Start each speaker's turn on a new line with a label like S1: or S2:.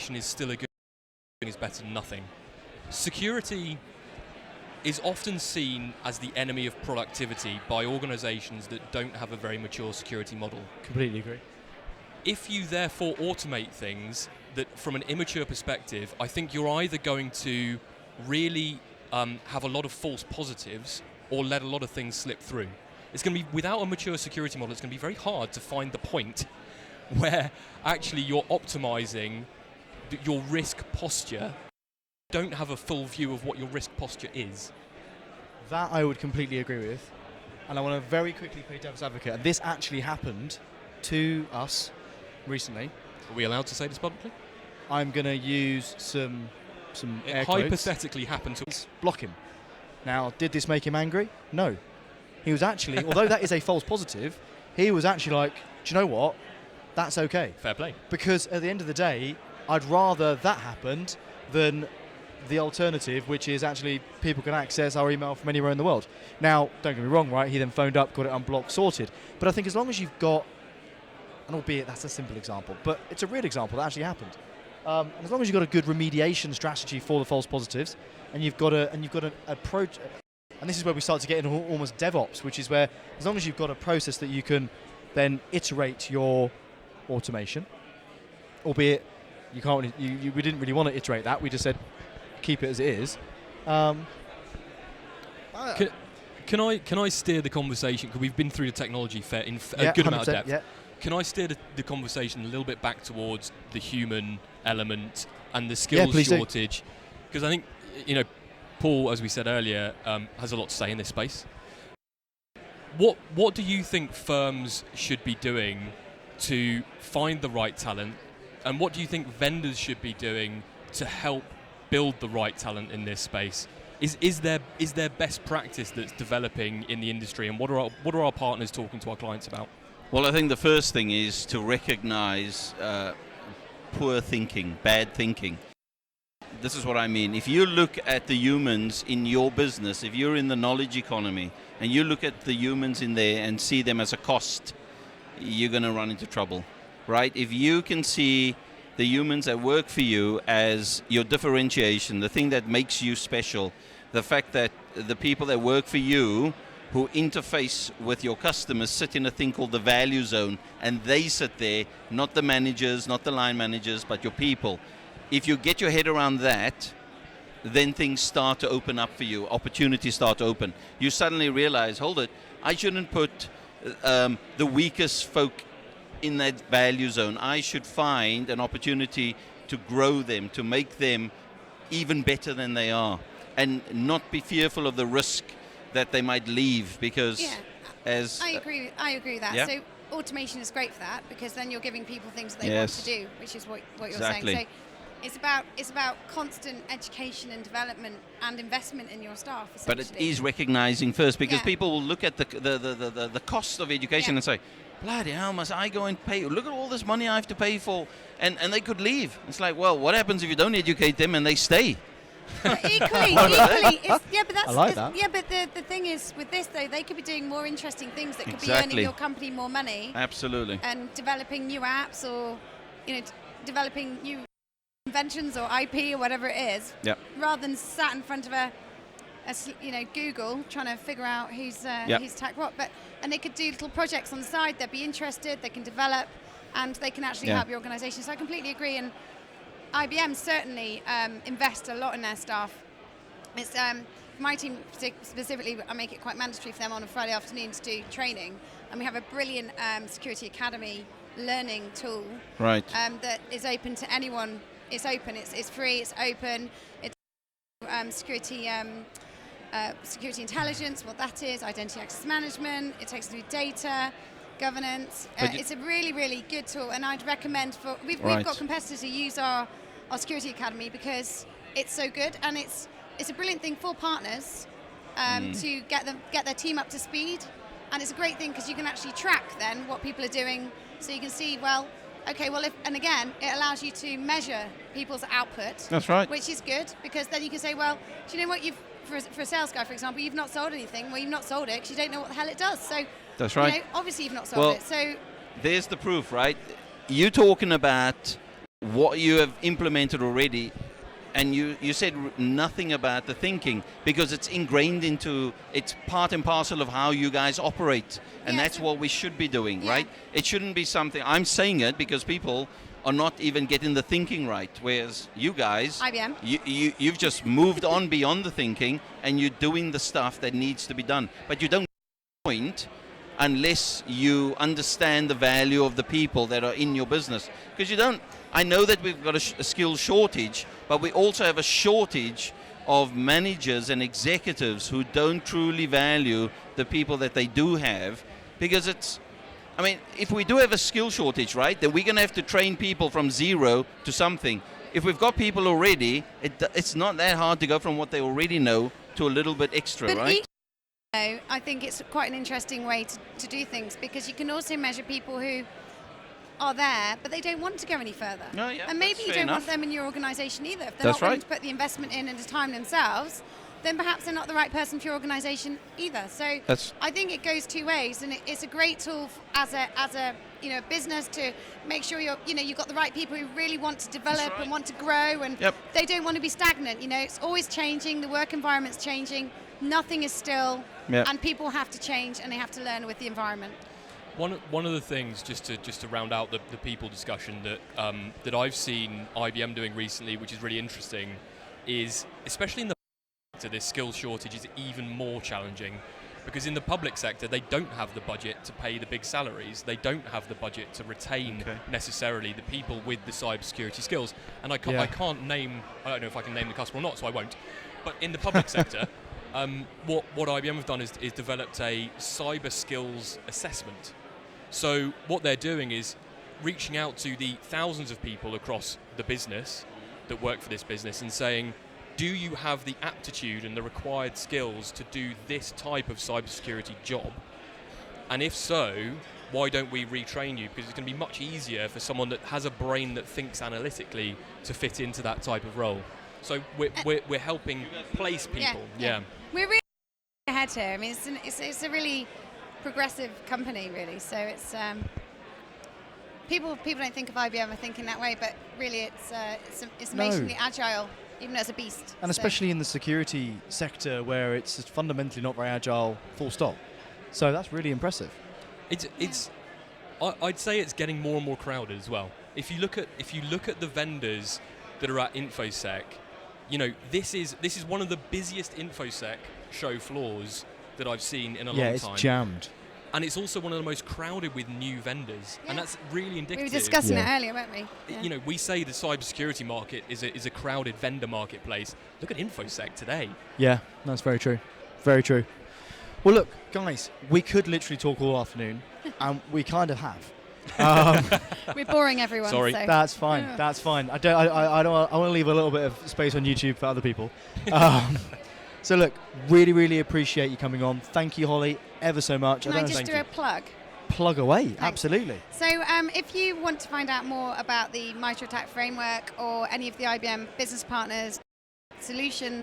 S1: automation is still a good thing, is better than nothing. Security is often seen as the enemy of productivity by organizations that don't have a very mature security model.
S2: Completely agree.
S1: If you therefore automate things that from an immature perspective, I think you're either going to really have a lot of false positives or let a lot of things slip through. It's going to be, without a mature security model, it's going to be very hard to find the point where actually you're optimizing your risk posture. Don't have a full view of what your risk posture is.
S2: That I would completely agree with. And I want to very quickly play devil's advocate. And this actually happened to us recently.
S1: Are we allowed to say this publicly?
S2: I'm going to use some air
S1: It
S2: quotes.
S1: hypothetically happened to...
S2: Block him. Now, did this make him angry? No. He was actually, although that is a false positive, he was actually like, do you know what? That's okay.
S1: Fair play.
S2: Because at the end of the day, I'd rather that happened than the alternative, which is actually people can access our email from anywhere in the world. Now, don't get me wrong, right? He then phoned up, got it unblocked, sorted. But I think as long as you've got, and albeit that's a simple example, but it's a real example that actually happened. And as long as you've got a good remediation strategy for the false positives, and you've got an approach, and this is where we start to get into almost DevOps, which is where as long as you've got a process that you can then iterate your automation, albeit you can't, we didn't really want to iterate that. We just said keep it as it is.
S1: Can I steer the conversation? Because we've been through the technology in a good amount of depth.
S2: Yeah.
S1: Can I steer the conversation a little bit back towards the human element and the skills shortage? Because I think, Paul, as we said earlier, has a lot to say in this space. What do you think firms should be doing to find the right talent, and what do you think vendors should be doing to help build the right talent in this space? Is there best practice that's developing in the industry, and what are our partners talking to our clients about?
S3: Well, I think the first thing is to recognize poor thinking, bad thinking. This is what I mean. If you look at the humans in your business, if you're in the knowledge economy, and you look at the humans in there and see them as a cost, you're going to run into trouble, right? If you can see the humans that work for you as your differentiation, the thing that makes you special, the fact that the people that work for you who interface with your customers sit in a thing called the value zone, and they sit there, not the managers, not the line managers, but your people. If you get your head around that, then things start to open up for you, opportunities start to open. You suddenly realize, hold it, I shouldn't put the weakest folk in that value zone. I should find an opportunity to grow them, to make them even better than they are, and not be fearful of the risk that they might leave, because
S4: I agree with that.
S3: Yeah?
S4: So automation is great for that, because then you're giving people things that they want to do, which is what you're
S3: Exactly.
S4: saying. So it's about constant education and development and investment in your staff,
S3: But it is recognizing first, because people will look at the cost of education and say, bloody hell, must I go and pay? Look at all this money I have to pay for, and they could leave. It's like, well, what happens if you don't educate them and they stay?
S4: But equally, but that's,
S2: I like that.
S4: Yeah, but the thing is, with this though, they could be doing more interesting things that could be
S3: Exactly.
S4: earning your company more money.
S3: Absolutely.
S4: And developing new apps, or developing new inventions or IP or whatever it is, rather than sat in front of a Google trying to figure out who's tech what. And they could do little projects on the side. They'd be interested. They can develop, and they can actually help your organisation. So I completely agree. And IBM certainly invest a lot in their staff. It's my team specifically. I make it quite mandatory for them on a Friday afternoon to do training, and we have a brilliant security academy learning tool that is open to anyone. It's open. It's free. It's open. It's security intelligence. What that is, identity access management. It takes us through data governance. It's a really, really good tool, and I'd recommend we've got competitors who use our security academy because it's so good, and it's a brilliant thing for partners to get their team up to speed, and it's a great thing because you can actually track then what people are doing, so you can see and again it allows you to measure people's output.
S3: That's right.
S4: Which is good, because then you can say, well, do you know what, for a sales guy, for example, you've not sold anything. Well, you've not sold it because you don't know what the hell it does. So
S3: that's right.
S4: Obviously you've not sold it. So
S3: there's the proof, right? You're talking about what you have implemented already, and you said nothing about the thinking, because it's ingrained into, it's part and parcel of how you guys operate, and that's what we should be doing, right? It shouldn't be something, I'm saying it because people are not even getting the thinking right, whereas you guys,
S4: IBM,
S3: you've just moved on beyond the thinking, and you're doing the stuff that needs to be done, but you don't point unless you understand the value of the people that are in your business, because you don't. I know that we've got a skill shortage, but we also have a shortage of managers and executives who don't truly value the people that they do have, because it's, I mean, if we do have a skill shortage, right, then we're going to have to train people from zero to something. If we've got people already, it's not that hard to go from what they already know to a little bit extra,
S4: but
S3: right?
S4: I think it's quite an interesting way to do things, because you can also measure people who are there, but they don't want to go any further.
S3: No, yeah,
S4: and maybe you don't want them in your organisation either. If they're not willing to put the investment in and the time themselves, then perhaps they're not the right person for your organisation either. So I think it goes two ways, and it's a great tool as a business to make sure you've got the right people who really want to develop and want to grow, and they don't want to be stagnant. It's always changing. The work environment's changing. Nothing is still, and people have to change, and they have to learn with the environment.
S1: One of the things, just to round out the people discussion, that I've seen IBM doing recently, which is really interesting, is especially in the sector, this skills shortage is even more challenging, because in the public sector they don't have the budget to pay the big salaries, they don't have the budget to retain necessarily the people with the cybersecurity skills, and I can't name, I don't know if I can name the customer or not, so I won't. But in the public sector, what IBM have done is developed a cyber skills assessment. So what they're doing is reaching out to the thousands of people across the business that work for this business and saying, do you have the aptitude and the required skills to do this type of cybersecurity job? And if so, why don't we retrain you? Because it's going to be much easier for someone that has a brain that thinks analytically to fit into that type of role. So we're helping place people. Yeah.
S4: We're really ahead here. I mean, it's a really progressive company, really. So it's people don't think of IBM as thinking that way, but really it's amazingly agile, even though it's a beast.
S2: And especially in the security sector, where it's fundamentally not very agile, full stop. So that's really impressive.
S1: I'd say it's getting more and more crowded as well. If you look at the vendors that are at InfoSec, this is one of the busiest InfoSec show floors that I've seen in a long time.
S2: Yeah, it's jammed.
S1: And it's also one of the most crowded with new vendors, and that's really indicative.
S4: We were discussing it earlier, weren't we? Yeah.
S1: We say the cybersecurity market is a crowded vendor marketplace. Look at InfoSec today.
S2: Yeah, that's very true. Very true. Well, look, guys, we could literally talk all afternoon, and we kind of have.
S4: We're boring everyone.
S1: Sorry.
S4: So.
S2: That's fine. Yeah. That's fine. I want to leave a little bit of space on YouTube for other people. So look, really, really appreciate you coming on. Thank you, Holly, ever so much.
S4: Can I just do a plug?
S2: Plug away,
S4: Thanks.
S2: Absolutely.
S4: So if you want to find out more about the MITRE ATT&CK framework or any of the IBM business partners solutions,